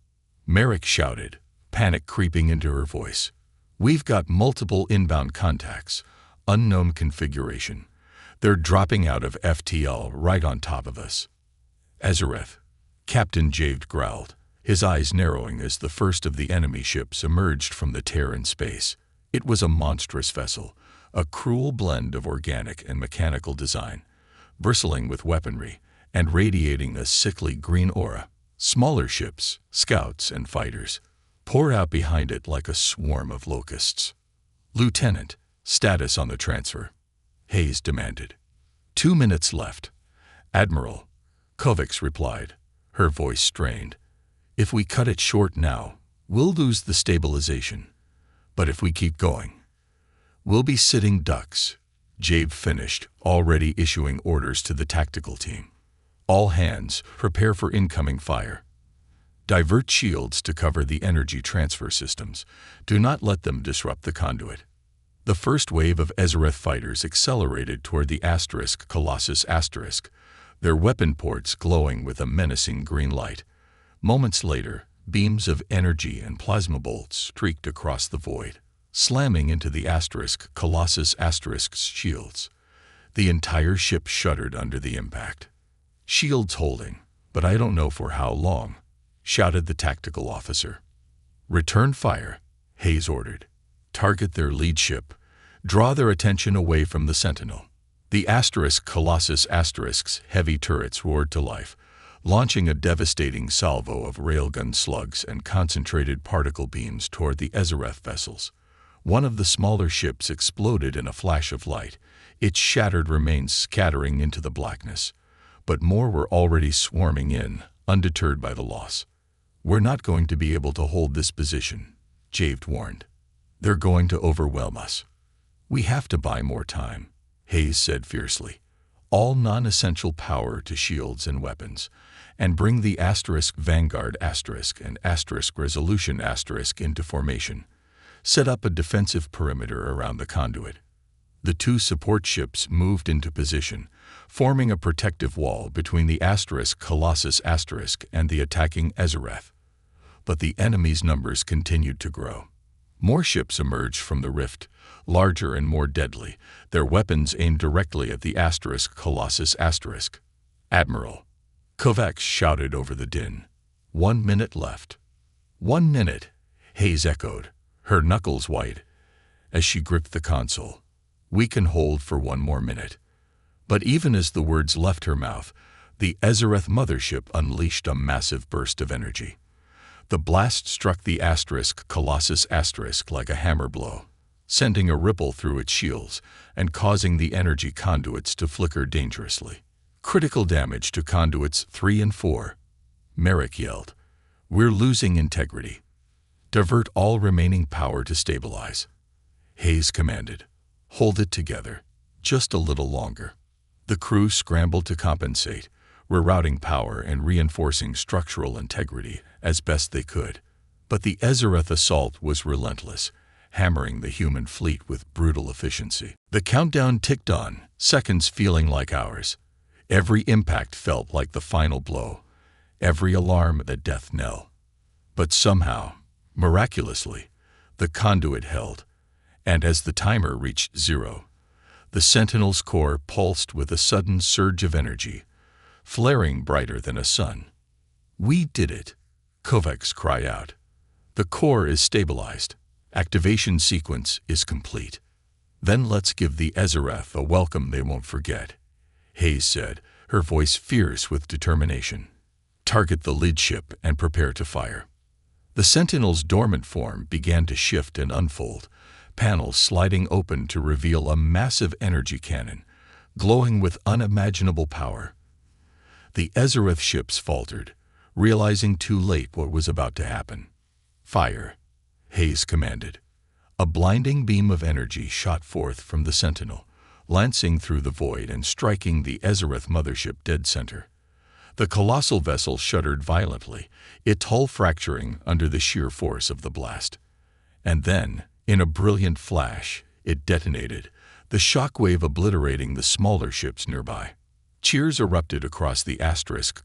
Merrick shouted, panic creeping into her voice. We've got multiple inbound contacts, unknown configuration. They're dropping out of FTL right on top of us. Ezereth, Captain Javed growled, his eyes narrowing as the first of the enemy ships emerged from the tear in space. It was a monstrous vessel, a cruel blend of organic and mechanical design, bristling with weaponry and radiating a sickly green aura. Smaller ships, scouts and fighters, poured out behind it like a swarm of locusts. Lieutenant, status on the transfer, Hayes demanded. 2 minutes left. Admiral, Kovacs replied, her voice strained. If we cut it short now, we'll lose the stabilization. But if we keep going, we'll be sitting ducks. Jave finished, already issuing orders to the tactical team. All hands, prepare for incoming fire. Divert shields to cover the energy transfer systems. Do not let them disrupt the conduit. The first wave of Ezereth fighters accelerated toward the Colossus *, their weapon ports glowing with a menacing green light. Moments later, beams of energy and plasma bolts streaked across the void, slamming into the Colossus *''s shields. The entire ship shuddered under the impact. Shields holding, but I don't know for how long, shouted the tactical officer. Return fire, Hayes ordered. Target their lead ship. Draw their attention away from the Sentinel. The Colossus *''''s heavy turrets roared to life, launching a devastating salvo of railgun slugs and concentrated particle beams toward the Ezereth vessels. One of the smaller ships exploded in a flash of light, its shattered remains scattering into the blackness. But more were already swarming in, undeterred by the loss. We're not going to be able to hold this position, Javed warned. They're going to overwhelm us. We have to buy more time, Hayes said fiercely. All non-essential power to shields and weapons, and bring the Vanguard and Resolution into formation. Set up a defensive perimeter around the conduit. The two support ships moved into position, forming a protective wall between the Colossus and the attacking Ezereth. But the enemy's numbers continued to grow. More ships emerged from the rift, larger and more deadly, their weapons aimed directly at the Colossus *. Admiral, Kovacs shouted over the din. 1 minute left. 1 minute, Hayes echoed, her knuckles white, as she gripped the console. We can hold for 1 more minute. But even as the words left her mouth, the Ezereth mothership unleashed a massive burst of energy. The blast struck the Colossus * like a hammer blow, sending a ripple through its shields and causing the energy conduits to flicker dangerously. Critical damage to conduits 3 and 4. Merrick yelled. We're losing integrity. Divert all remaining power to stabilize. Hayes commanded. Hold it together. Just a little longer. The crew scrambled to compensate, rerouting power and reinforcing structural integrity as best they could. But the Ezereth assault was relentless, hammering the human fleet with brutal efficiency. The countdown ticked on, seconds feeling like hours. Every impact felt like the final blow, every alarm a death knell. But somehow, miraculously, the conduit held, and as the timer reached 0, the Sentinel's core pulsed with a sudden surge of energy, flaring brighter than a sun. We did it, Kovacs cried out. The core is stabilized. Activation sequence is complete. Then let's give the Ezereth a welcome they won't forget, Hayes said, her voice fierce with determination. "Target the lid ship and prepare to fire." The Sentinel's dormant form began to shift and unfold, panels sliding open to reveal a massive energy cannon, glowing with unimaginable power. The Ezereth ships faltered, realizing too late what was about to happen. "Fire," Hayes commanded. A blinding beam of energy shot forth from the Sentinel, lancing through the void and striking the Ezereth mothership dead center. The colossal vessel shuddered violently, its hull fracturing under the sheer force of the blast. And then, in a brilliant flash, it detonated, the shockwave obliterating the smaller ships nearby. Cheers erupted across the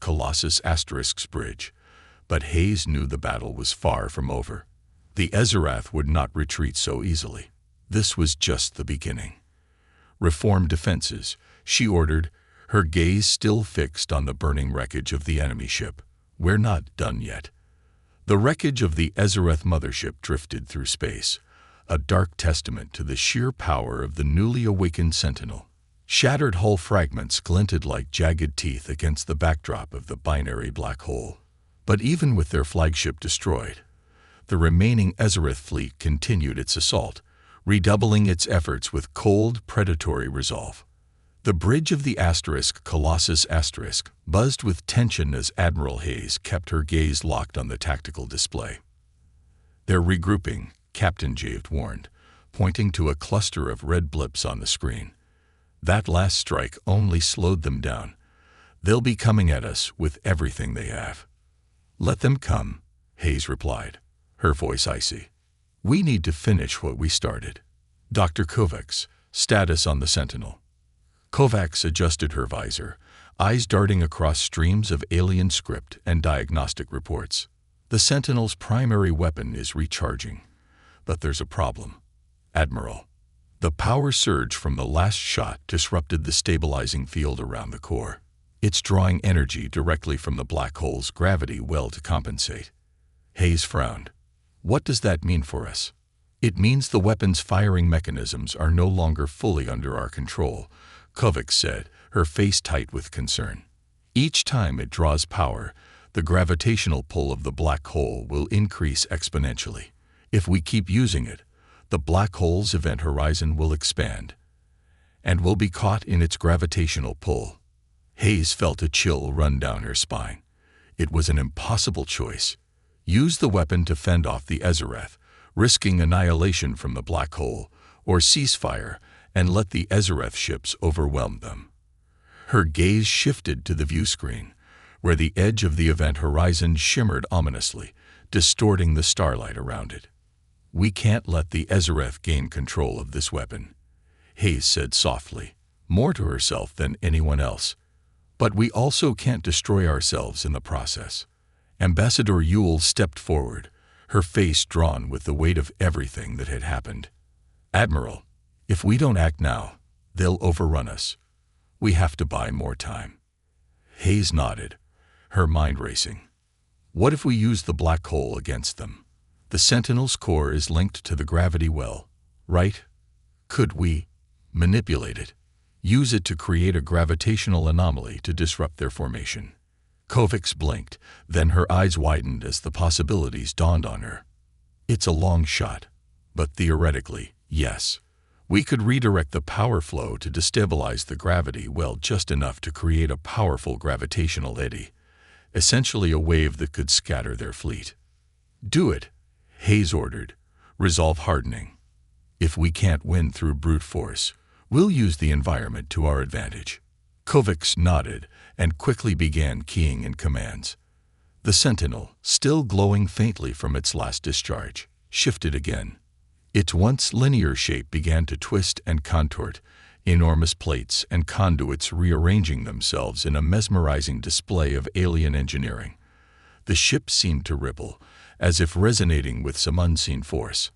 Colossus***'s bridge, but Hayes knew the battle was far from over. The Ezerath would not retreat so easily. This was just the beginning. "Reform defenses," she ordered, her gaze still fixed on the burning wreckage of the enemy ship. "We're not done yet." The wreckage of the Ezereth mothership drifted through space, a dark testament to the sheer power of the newly awakened Sentinel. Shattered hull fragments glinted like jagged teeth against the backdrop of the binary black hole. But even with their flagship destroyed, the remaining Ezereth fleet continued its assault, redoubling its efforts with cold, predatory resolve. The bridge of the Colossus** buzzed with tension as Admiral Hayes kept her gaze locked on the tactical display. "They're regrouping," Captain Javed warned, pointing to a cluster of red blips on the screen. "That last strike only slowed them down. They'll be coming at us with everything they have." "Let them come," Hayes replied, her voice icy. "We need to finish what we started." "Dr. Kovacs, status on the Sentinel." Kovacs adjusted her visor, eyes darting across streams of alien script and diagnostic reports. "The Sentinel's primary weapon is recharging. But there's a problem, Admiral. The power surge from the last shot disrupted the stabilizing field around the core. It's drawing energy directly from the black hole's gravity well to compensate." Hayes frowned. "What does that mean for us?" "It means the weapon's firing mechanisms are no longer fully under our control," Kovacs said, her face tight with concern. "Each time it draws power, the gravitational pull of the black hole will increase exponentially. If we keep using it, the black hole's event horizon will expand, and we'll be caught in its gravitational pull." Hayes felt a chill run down her spine. It was an impossible choice. Use the weapon to fend off the Ezereth, risking annihilation from the black hole, or cease fire and let the Ezereth ships overwhelm them. Her gaze shifted to the view screen, where the edge of the event horizon shimmered ominously, distorting the starlight around it. "We can't let the Ezereth gain control of this weapon," Hayes said softly, more to herself than anyone else. "But we also can't destroy ourselves in the process." Ambassador Ewell stepped forward, her face drawn with the weight of everything that had happened. "Admiral, if we don't act now, they'll overrun us. We have to buy more time." Hayes nodded, her mind racing. "What if we use the black hole against them? The Sentinel's core is linked to the gravity well, right? Could we manipulate it? Use it to create a gravitational anomaly to disrupt their formation?" Kovacs blinked, then her eyes widened as the possibilities dawned on her. "It's a long shot, but theoretically, yes. We could redirect the power flow to destabilize the gravity well just enough to create a powerful gravitational eddy, essentially a wave that could scatter their fleet." "Do it," Hayes ordered, resolve hardening. "If we can't win through brute force, we'll use the environment to our advantage." Kovacs nodded and quickly began keying in commands. The Sentinel, still glowing faintly from its last discharge, shifted again. Its once linear shape began to twist and contort, enormous plates and conduits rearranging themselves in a mesmerizing display of alien engineering. The ship seemed to ripple, as if resonating with some unseen force.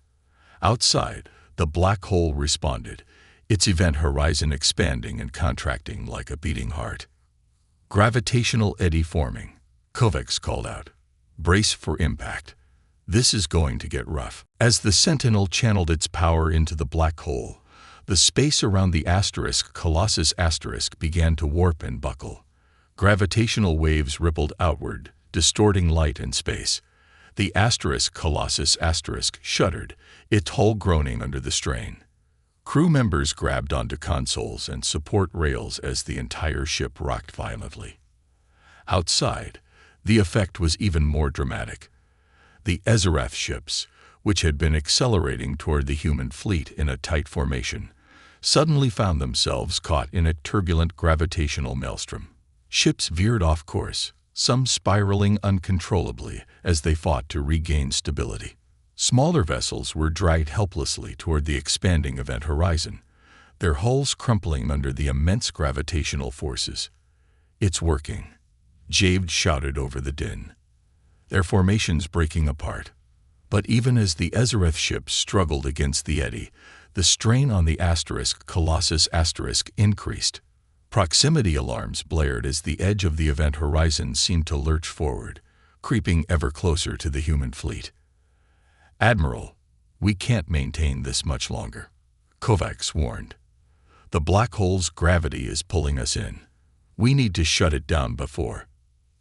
Outside, the black hole responded, its event horizon expanding and contracting like a beating heart. "Gravitational eddy forming," Kovacs called out. "Brace for impact. This is going to get rough." As the Sentinel channeled its power into the black hole, the space around the Colossus* began to warp and buckle. Gravitational waves rippled outward, distorting light and space. The Colossus shuddered, its hull groaning under the strain. Crew members grabbed onto consoles and support rails as the entire ship rocked violently. Outside, the effect was even more dramatic. The HFY ships, which had been accelerating toward the human fleet in a tight formation, suddenly found themselves caught in a turbulent gravitational maelstrom. Ships veered off course, some spiraling uncontrollably as they fought to regain stability. Smaller vessels were dragged helplessly toward the expanding event horizon, their hulls crumpling under the immense gravitational forces. "It's working," Jade shouted over the din. Their formations breaking apart. But even as the HFY ships struggled against the eddy, the strain on the Colossus increased. Proximity alarms blared as the edge of the event horizon seemed to lurch forward, creeping ever closer to the human fleet. "Admiral, we can't maintain this much longer," Kovacs warned. "The black hole's gravity is pulling us in. We need to shut it down before—"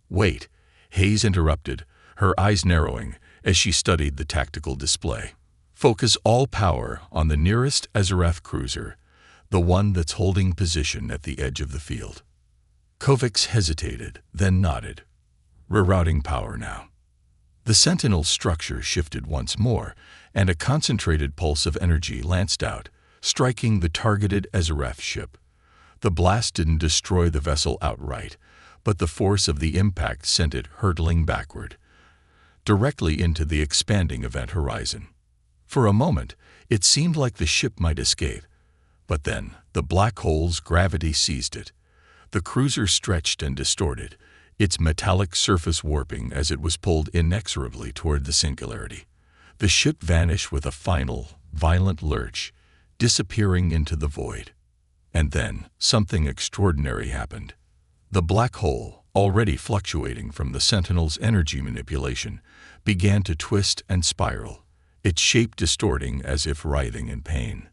"Wait," Hayes interrupted, her eyes narrowing as she studied the tactical display. "Focus all power on the nearest HFY cruiser, the one that's holding position at the edge of the field." Kovacs hesitated, then nodded. "Rerouting power now." The Sentinel's structure shifted once more, and a concentrated pulse of energy lanced out, striking the targeted HFY ship. The blast didn't destroy the vessel outright, but the force of the impact sent it hurtling backward, directly into the expanding event horizon. For a moment, it seemed like the ship might escape, but then the black hole's gravity seized it. The cruiser stretched and distorted, its metallic surface warping as it was pulled inexorably toward the singularity. The ship vanished with a final, violent lurch, disappearing into the void. And then something extraordinary happened. The black hole, already fluctuating from the Sentinel's energy manipulation, began to twist and spiral, its shape distorting as if writhing in pain.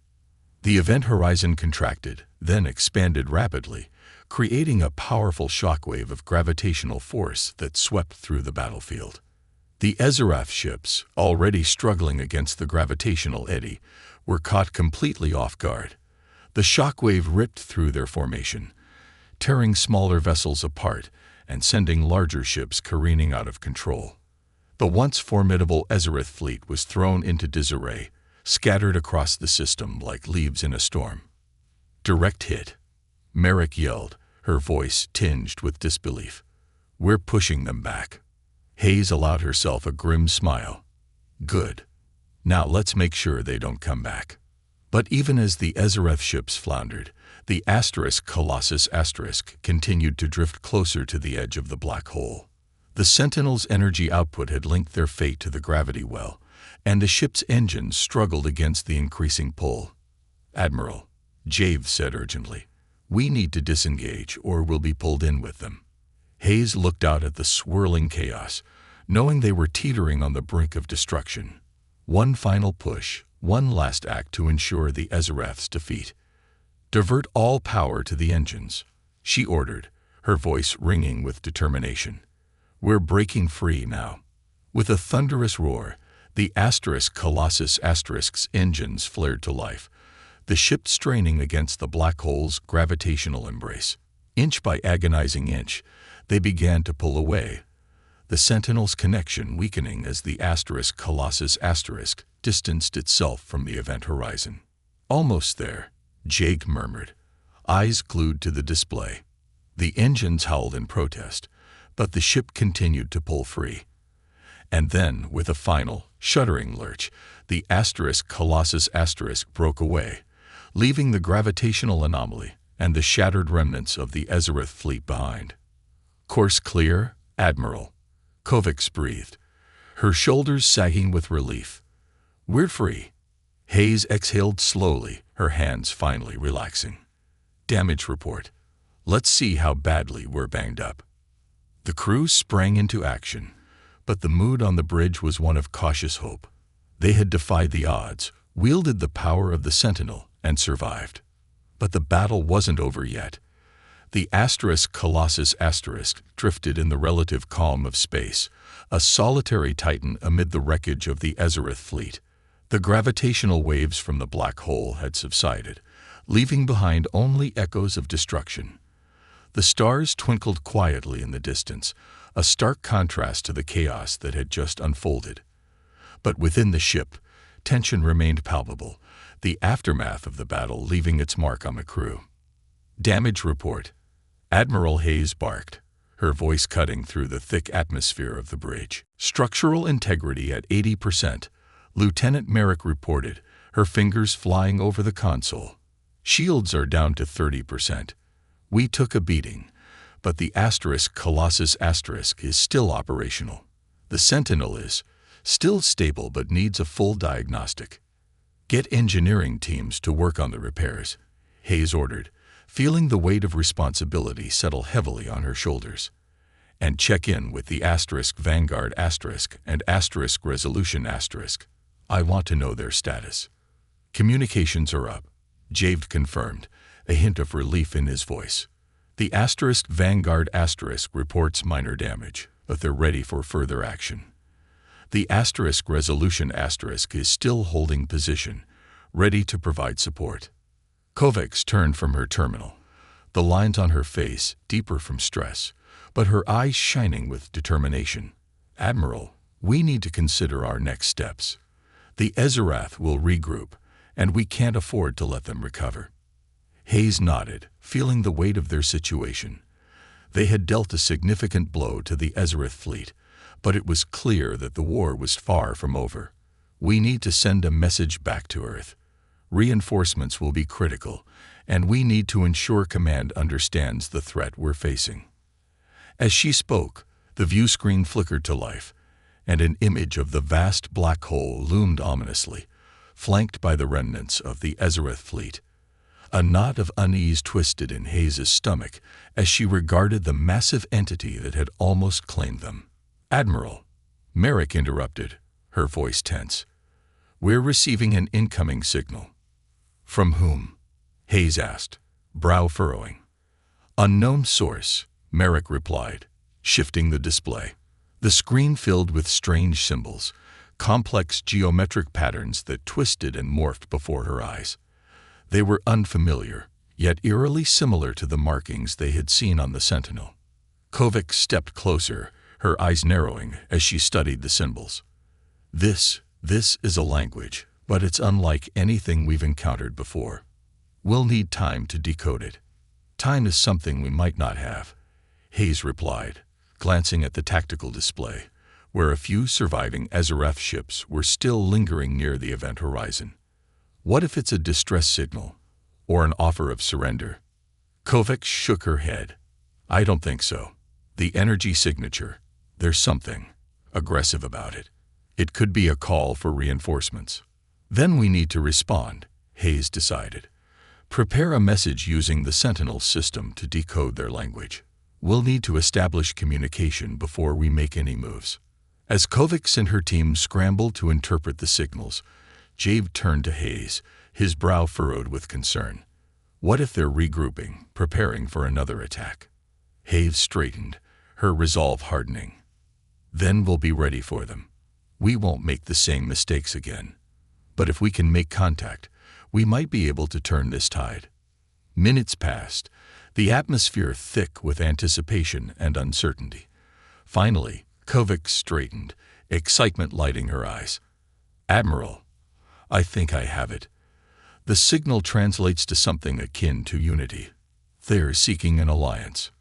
The event horizon contracted, then expanded rapidly, creating a powerful shockwave of gravitational force that swept through the battlefield. The HFY ships, already struggling against the gravitational eddy, were caught completely off guard. The shockwave ripped through their formation, tearing smaller vessels apart and sending larger ships careening out of control. The once formidable HFY fleet was thrown into disarray, scattered across the system like leaves in a storm. "Direct hit," Merrick yelled, her voice tinged with disbelief. "We're pushing them back." Hayes allowed herself a grim smile. "Good. Now let's make sure they don't come back." But even as the HFY ships floundered, the Colossus continued to drift closer to the edge of the black hole. The Sentinel's energy output had linked their fate to the gravity well, and the ship's engines struggled against the increasing pull. "Admiral," Jave said urgently, "we need to disengage or we'll be pulled in with them." Hayes looked out at the swirling chaos, knowing they were teetering on the brink of destruction. One final push, one last act to ensure the HFY's defeat. "Divert all power to the engines," she ordered, her voice ringing with determination. "We're breaking free now." With a thunderous roar, the Colossus engines flared to life, the ship straining against the black hole's gravitational embrace. Inch by agonizing inch, they began to pull away, the Sentinel's connection weakening as the Colossus distanced itself from the event horizon. "Almost there," Jake murmured, eyes glued to the display. The engines howled in protest, but the ship continued to pull free. And then, with a final, shuddering lurch, the Colossus broke away, leaving the gravitational anomaly and the shattered remnants of the HFY fleet behind. "Course clear, Admiral," Kovacs breathed, her shoulders sagging with relief. "We're free." Hayes exhaled slowly, her hands finally relaxing. "Damage report. Let's see how badly we're banged up." The crew sprang into action, but the mood on the bridge was one of cautious hope. They had defied the odds, wielded the power of the Sentinel, and survived. But the battle wasn't over yet. The asterisk Colossus asterisk drifted in the relative calm of space, a solitary titan amid the wreckage of the Ezerith fleet. The gravitational waves from the black hole had subsided, leaving behind only echoes of destruction. The stars twinkled quietly in the distance, a stark contrast to the chaos that had just unfolded. But within the ship, tension remained palpable, the aftermath of the battle leaving its mark on the crew. Damage report. Admiral Hayes barked, her voice cutting through the thick atmosphere of the bridge. Structural integrity at 80%, Lieutenant Merrick reported, her fingers flying over the console. Shields are down to 30%. We took a beating, but the asterisk Colossus asterisk is still operational. The Sentinel is still stable but needs a full diagnostic. Get engineering teams to work on the repairs, Hayes ordered, feeling the weight of responsibility settle heavily on her shoulders. And check in with the asterisk Vanguard asterisk and asterisk Resolution asterisk. I want to know their status. Communications are up, Javed confirmed, a hint of relief in his voice. The asterisk Vanguard asterisk reports minor damage, but they're ready for further action. The asterisk Resolution asterisk is still holding position, ready to provide support. Kovacs turned from her terminal, the lines on her face deeper from stress, but her eyes shining with determination. Admiral, we need to consider our next steps. The Ezerath will regroup, and we can't afford to let them recover. Hayes nodded, feeling the weight of their situation. They had dealt a significant blow to the Ezerith fleet, but it was clear that the war was far from over. We need to send a message back to Earth. Reinforcements will be critical, and we need to ensure Command understands the threat we're facing. As she spoke, the view screen flickered to life, and an image of the vast black hole loomed ominously, flanked by the remnants of the Ezerith fleet. A knot of unease twisted in Hayes' stomach as she regarded the massive entity that had almost claimed them. Admiral, Merrick interrupted, her voice tense. We're receiving an incoming signal. From whom? Hayes asked, brow furrowing. Unknown source, Merrick replied, shifting the display. The screen filled with strange symbols, complex geometric patterns that twisted and morphed before her eyes. They were unfamiliar, yet eerily similar to the markings they had seen on the Sentinel. Kovacs stepped closer, her eyes narrowing as she studied the symbols. This is a language, but it's unlike anything we've encountered before. We'll need time to decode it. Time is something we might not have, Hayes replied, glancing at the tactical display, where a few surviving Ezereth ships were still lingering near the event horizon. What if it's a distress signal, or an offer of surrender? Kovacs shook her head. I don't think so. The energy signature, there's something aggressive about it. It could be a call for reinforcements. Then we need to respond, Hayes decided. Prepare a message using the Sentinel system to decode their language. We'll need to establish communication before we make any moves. As Kovacs and her team scrambled to interpret the signals, Jave turned to Hayes, his brow furrowed with concern. What if they're regrouping, preparing for another attack? Hayes straightened, her resolve hardening. Then we'll be ready for them. We won't make the same mistakes again. But if we can make contact, we might be able to turn this tide. Minutes passed, the atmosphere thick with anticipation and uncertainty. Finally, Kovacs straightened, excitement lighting her eyes. Admiral, I think I have it. The signal translates to something akin to unity. They're seeking an alliance.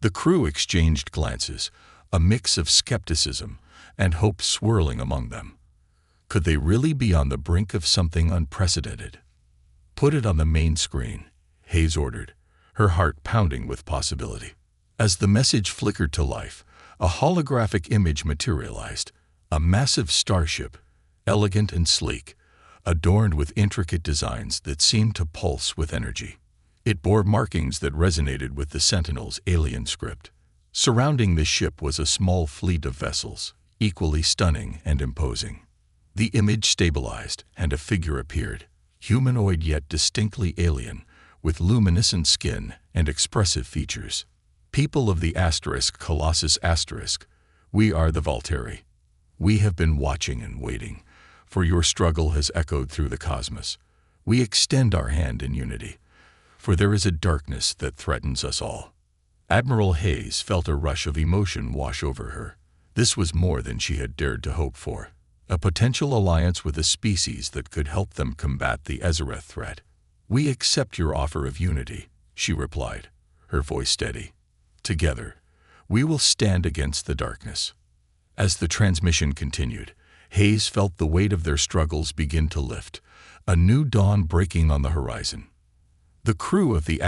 The crew exchanged glances, a mix of skepticism and hope swirling among them. Could they really be on the brink of something unprecedented? Put it on the main screen, Hayes ordered, her heart pounding with possibility. As the message flickered to life, a holographic image materialized, a massive starship, elegant and sleek, adorned with intricate designs that seemed to pulse with energy. It bore markings that resonated with the Sentinel's alien script. Surrounding the ship was a small fleet of vessels, equally stunning and imposing. The image stabilized, and a figure appeared, humanoid yet distinctly alien, with luminescent skin and expressive features. People of the Colossus *, we are the Volteri. We have been watching and waiting, for your struggle has echoed through the cosmos. We extend our hand in unity, for there is a darkness that threatens us all. Admiral Hayes felt a rush of emotion wash over her. This was more than she had dared to hope for. A potential alliance with a species that could help them combat the Ezereth threat. We accept your offer of unity, she replied, her voice steady. Together, we will stand against the darkness. As the transmission continued, Hayes felt the weight of their struggles begin to lift, a new dawn breaking on the horizon. The crew of the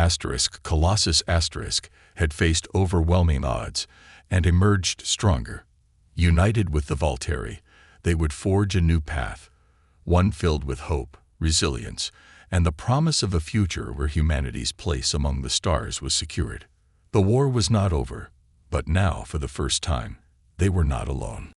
Colossus * had faced overwhelming odds and emerged stronger. United with the Volteri, they would forge a new path, one filled with hope, resilience, and the promise of a future where humanity's place among the stars was secured. The war was not over, but now, for the first time, they were not alone.